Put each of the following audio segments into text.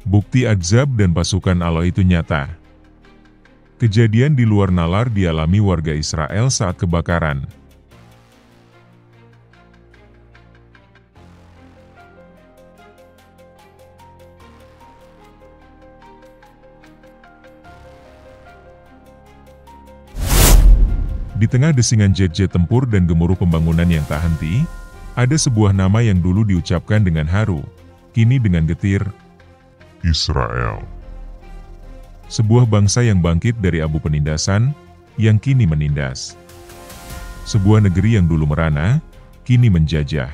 Bukti Ahzab dan pasukan Allah itu nyata. Kejadian di luar nalar dialami warga Israel saat kebakaran. Di tengah desingan jet-jet tempur dan gemuruh pembangunan yang tak henti, ada sebuah nama yang dulu diucapkan dengan haru, kini dengan getir, Israel. Sebuah bangsa yang bangkit dari abu penindasan, yang kini menindas. Sebuah negeri yang dulu merana, kini menjajah.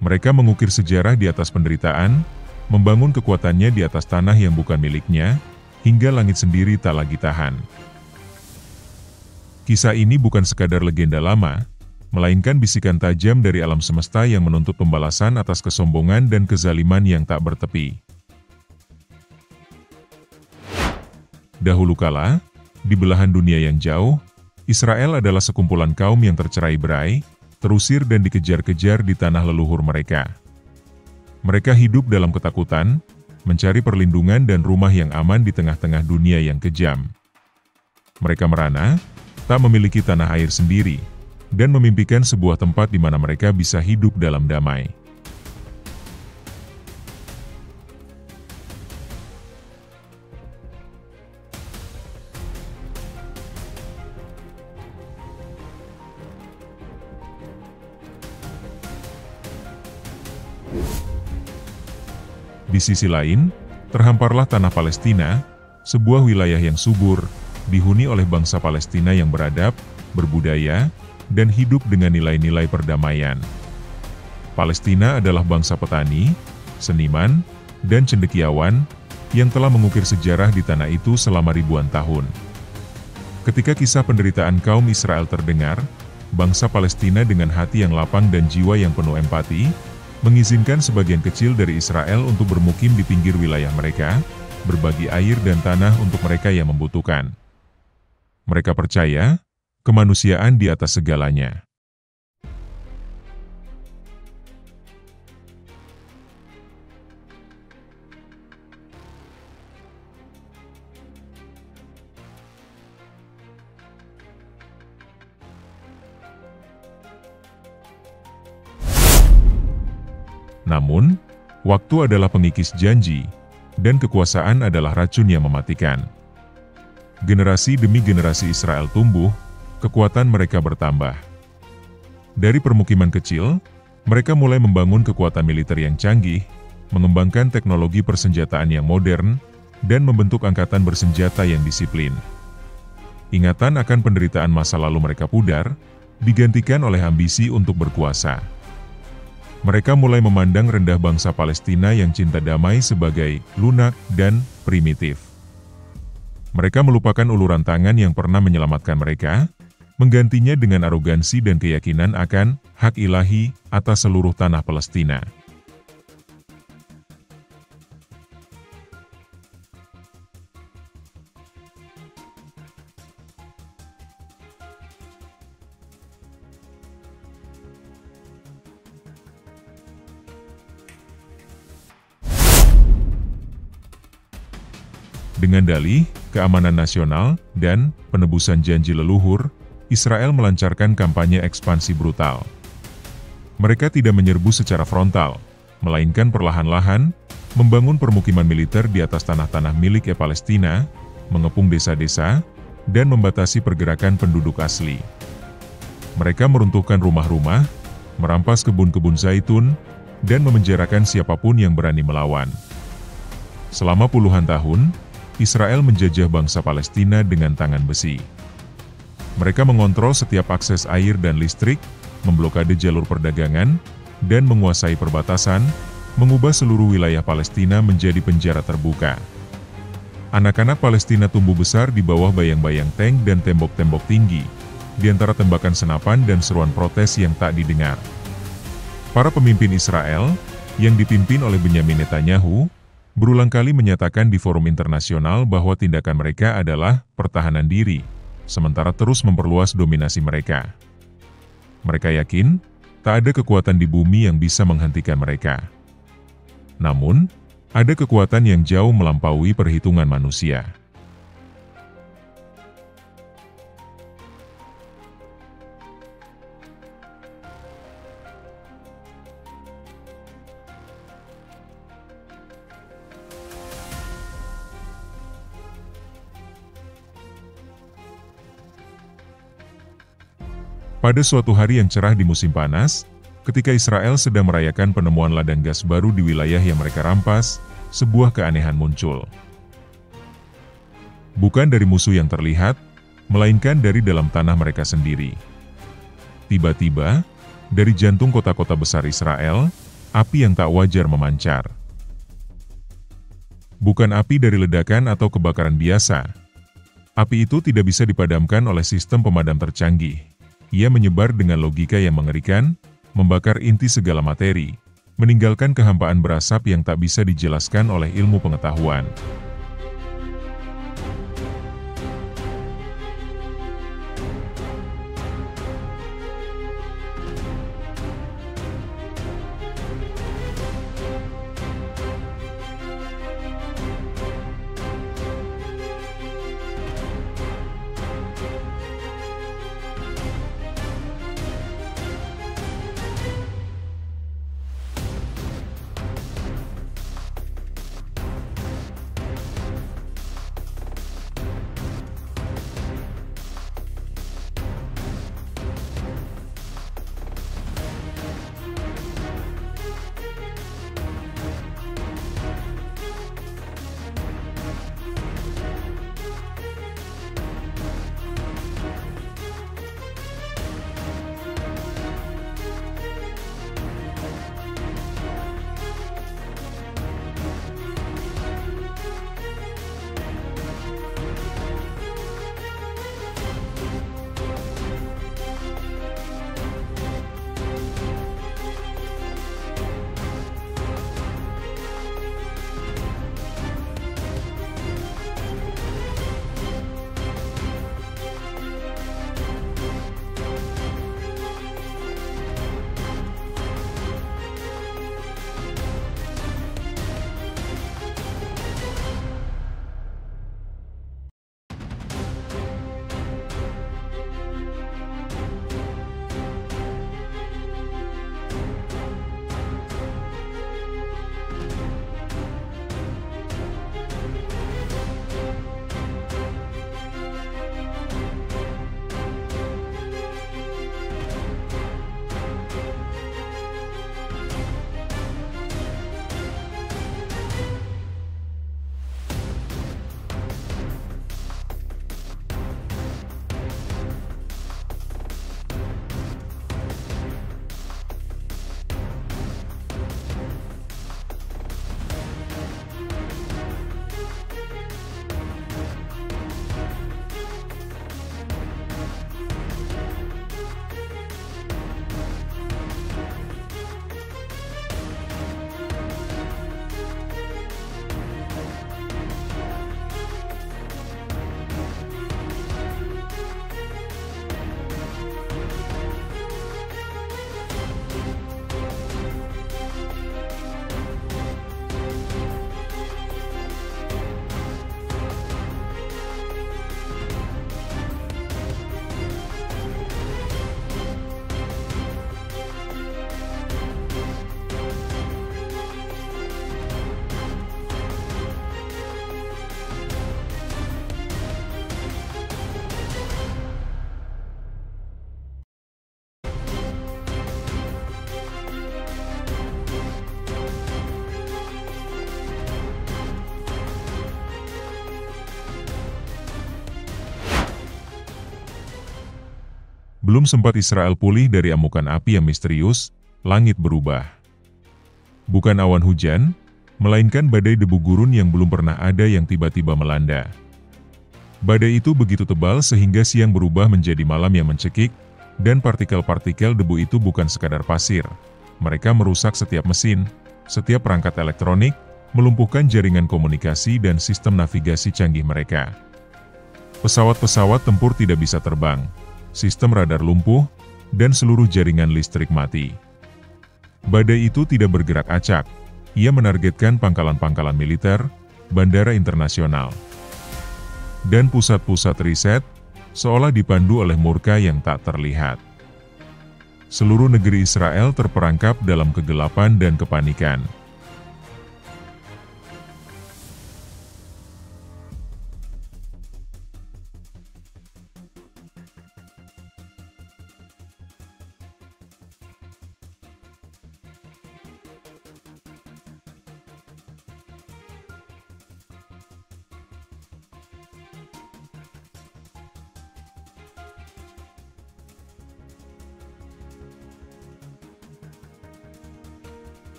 Mereka mengukir sejarah di atas penderitaan, membangun kekuatannya di atas tanah yang bukan miliknya, hingga langit sendiri tak lagi tahan. Kisah ini bukan sekadar legenda lama, melainkan bisikan tajam dari alam semesta yang menuntut pembalasan atas kesombongan dan kezaliman yang tak bertepi. Dahulu kala, di belahan dunia yang jauh, Israel adalah sekumpulan kaum yang tercerai-berai, terusir dan dikejar-kejar di tanah leluhur mereka. Mereka hidup dalam ketakutan, mencari perlindungan dan rumah yang aman di tengah-tengah dunia yang kejam. Mereka merana, tak memiliki tanah air sendiri, dan memimpikan sebuah tempat di mana mereka bisa hidup dalam damai. Di sisi lain, terhamparlah tanah Palestina, sebuah wilayah yang subur, dihuni oleh bangsa Palestina yang beradab, berbudaya, dan hidup dengan nilai-nilai perdamaian. Palestina adalah bangsa petani, seniman, dan cendekiawan yang telah mengukir sejarah di tanah itu selama ribuan tahun. Ketika kisah penderitaan kaum Israel terdengar, bangsa Palestina dengan hati yang lapang dan jiwa yang penuh empati, mengizinkan sebagian kecil dari Israel untuk bermukim di pinggir wilayah mereka, berbagi air dan tanah untuk mereka yang membutuhkan. Mereka percaya, kemanusiaan di atas segalanya. Namun, waktu adalah pengikis janji, dan kekuasaan adalah racun yang mematikan. Generasi demi generasi Israel tumbuh, kekuatan mereka bertambah. Dari permukiman kecil, mereka mulai membangun kekuatan militer yang canggih, mengembangkan teknologi persenjataan yang modern, dan membentuk angkatan bersenjata yang disiplin. Ingatan akan penderitaan masa lalu mereka pudar, digantikan oleh ambisi untuk berkuasa. Mereka mulai memandang rendah bangsa Palestina yang cinta damai sebagai lunak dan primitif. Mereka melupakan uluran tangan yang pernah menyelamatkan mereka, menggantinya dengan arogansi dan keyakinan akan hak ilahi atas seluruh tanah Palestina. Dengan dalih, keamanan nasional, dan penebusan janji leluhur, Israel melancarkan kampanye ekspansi brutal. Mereka tidak menyerbu secara frontal, melainkan perlahan-lahan, membangun permukiman militer di atas tanah-tanah milik Palestina, mengepung desa-desa, dan membatasi pergerakan penduduk asli. Mereka meruntuhkan rumah-rumah, merampas kebun-kebun zaitun, dan memenjarakan siapapun yang berani melawan. Selama puluhan tahun, Israel menjajah bangsa Palestina dengan tangan besi. Mereka mengontrol setiap akses air dan listrik, memblokade jalur perdagangan, dan menguasai perbatasan, mengubah seluruh wilayah Palestina menjadi penjara terbuka. Anak-anak Palestina tumbuh besar di bawah bayang-bayang tank dan tembok-tembok tinggi, di antara tembakan senapan dan seruan protes yang tak didengar. Para pemimpin Israel, yang dipimpin oleh Benyamin Netanyahu, berulang kali menyatakan di forum internasional bahwa tindakan mereka adalah pertahanan diri, sementara terus memperluas dominasi mereka. Mereka yakin, tak ada kekuatan di bumi yang bisa menghentikan mereka. Namun, Ada kekuatan yang jauh melampaui perhitungan manusia. Pada suatu hari yang cerah di musim panas, ketika Israel sedang merayakan penemuan ladang gas baru di wilayah yang mereka rampas, sebuah keanehan muncul. Bukan dari musuh yang terlihat, melainkan dari dalam tanah mereka sendiri. Tiba-tiba, dari jantung kota-kota besar Israel, api yang tak wajar memancar. Bukan api dari ledakan atau kebakaran biasa. Api itu tidak bisa dipadamkan oleh sistem pemadam tercanggih. Ia menyebar dengan logika yang mengerikan, membakar inti segala materi, meninggalkan kehampaan berasap yang tak bisa dijelaskan oleh ilmu pengetahuan. Belum sempat Israel pulih dari amukan api yang misterius, langit berubah. Bukan awan hujan, melainkan badai debu gurun yang belum pernah ada yang tiba-tiba melanda. Badai itu begitu tebal sehingga siang berubah menjadi malam yang mencekik, dan partikel-partikel debu itu bukan sekadar pasir. Mereka merusak setiap mesin, setiap perangkat elektronik, melumpuhkan jaringan komunikasi dan sistem navigasi canggih mereka. Pesawat-pesawat tempur tidak bisa terbang, sistem radar lumpuh, dan seluruh jaringan listrik mati. Badai itu tidak bergerak acak, Ia menargetkan pangkalan-pangkalan militer, bandara internasional, dan pusat-pusat riset, seolah dipandu oleh murka yang tak terlihat. Seluruh negeri Israel terperangkap dalam kegelapan dan kepanikan.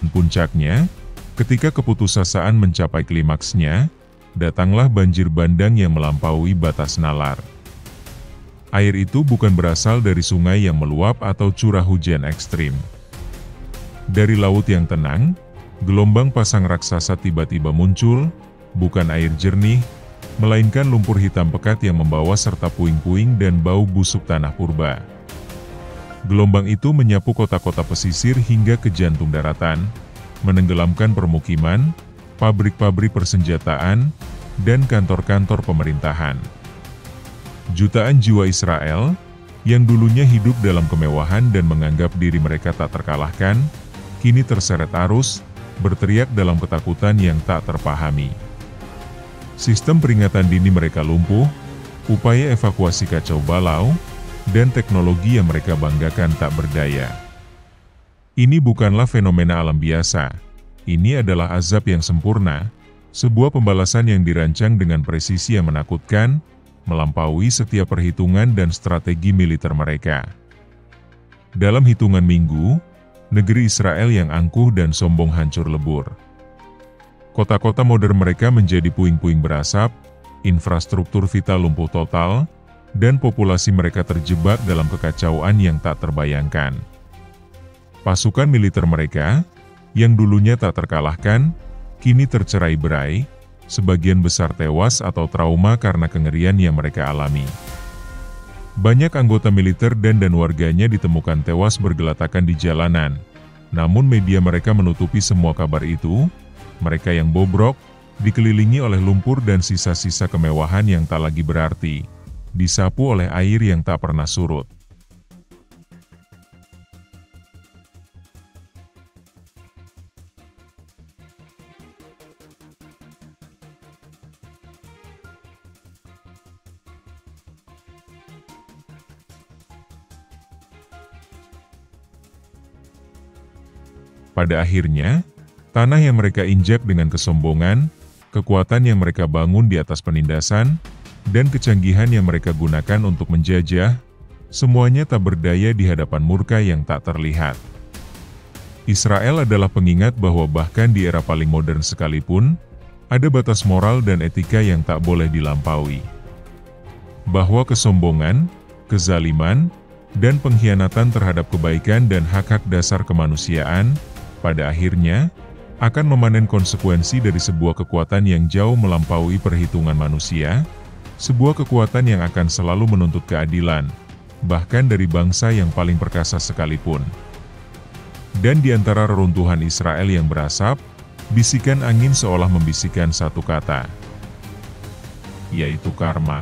Puncaknya, ketika keputusasaan mencapai klimaksnya, datanglah banjir bandang yang melampaui batas nalar. Air itu bukan berasal dari sungai yang meluap atau curah hujan ekstrim. Dari laut yang tenang, gelombang pasang raksasa tiba-tiba muncul, bukan air jernih, melainkan lumpur hitam pekat yang membawa serta puing-puing dan bau busuk tanah purba. Gelombang itu menyapu kota-kota pesisir hingga ke jantung daratan, menenggelamkan permukiman, pabrik-pabrik persenjataan, dan kantor-kantor pemerintahan. Jutaan jiwa Israel, yang dulunya hidup dalam kemewahan dan menganggap diri mereka tak terkalahkan, kini terseret arus, berteriak dalam ketakutan yang tak terpahami. Sistem peringatan dini mereka lumpuh, upaya evakuasi kacau balau, dan teknologi yang mereka banggakan tak berdaya. Ini bukanlah fenomena alam biasa. Ini adalah azab yang sempurna, sebuah pembalasan yang dirancang dengan presisi yang menakutkan, melampaui setiap perhitungan dan strategi militer mereka. Dalam hitungan minggu, negeri Israel yang angkuh dan sombong hancur lebur. Kota-kota modern mereka menjadi puing-puing berasap, infrastruktur vital lumpuh total, dan populasi mereka terjebak dalam kekacauan yang tak terbayangkan. Pasukan militer mereka, yang dulunya tak terkalahkan, kini tercerai-berai, sebagian besar tewas atau trauma karena kengerian yang mereka alami. Banyak anggota militer dan warganya ditemukan tewas bergelatakan di jalanan, namun media mereka menutupi semua kabar itu. Mereka yang bobrok, dikelilingi oleh lumpur dan sisa-sisa kemewahan yang tak lagi berarti, disapu oleh air yang tak pernah surut. Pada akhirnya, tanah yang mereka injak dengan kesombongan, kekuatan yang mereka bangun di atas penindasan, dan kecanggihan yang mereka gunakan untuk menjajah, semuanya tak berdaya di hadapan murka yang tak terlihat. Israel adalah pengingat bahwa bahkan di era paling modern sekalipun, ada batas moral dan etika yang tak boleh dilampaui. Bahwa kesombongan, kezaliman, dan pengkhianatan terhadap kebaikan dan hak-hak dasar kemanusiaan, pada akhirnya, akan memanen konsekuensi dari sebuah kekuatan yang jauh melampaui perhitungan manusia, sebuah kekuatan yang akan selalu menuntut keadilan, bahkan dari bangsa yang paling perkasa sekalipun. Dan di antara reruntuhan Israel yang berasap, bisikan angin seolah membisikkan satu kata, yaitu karma.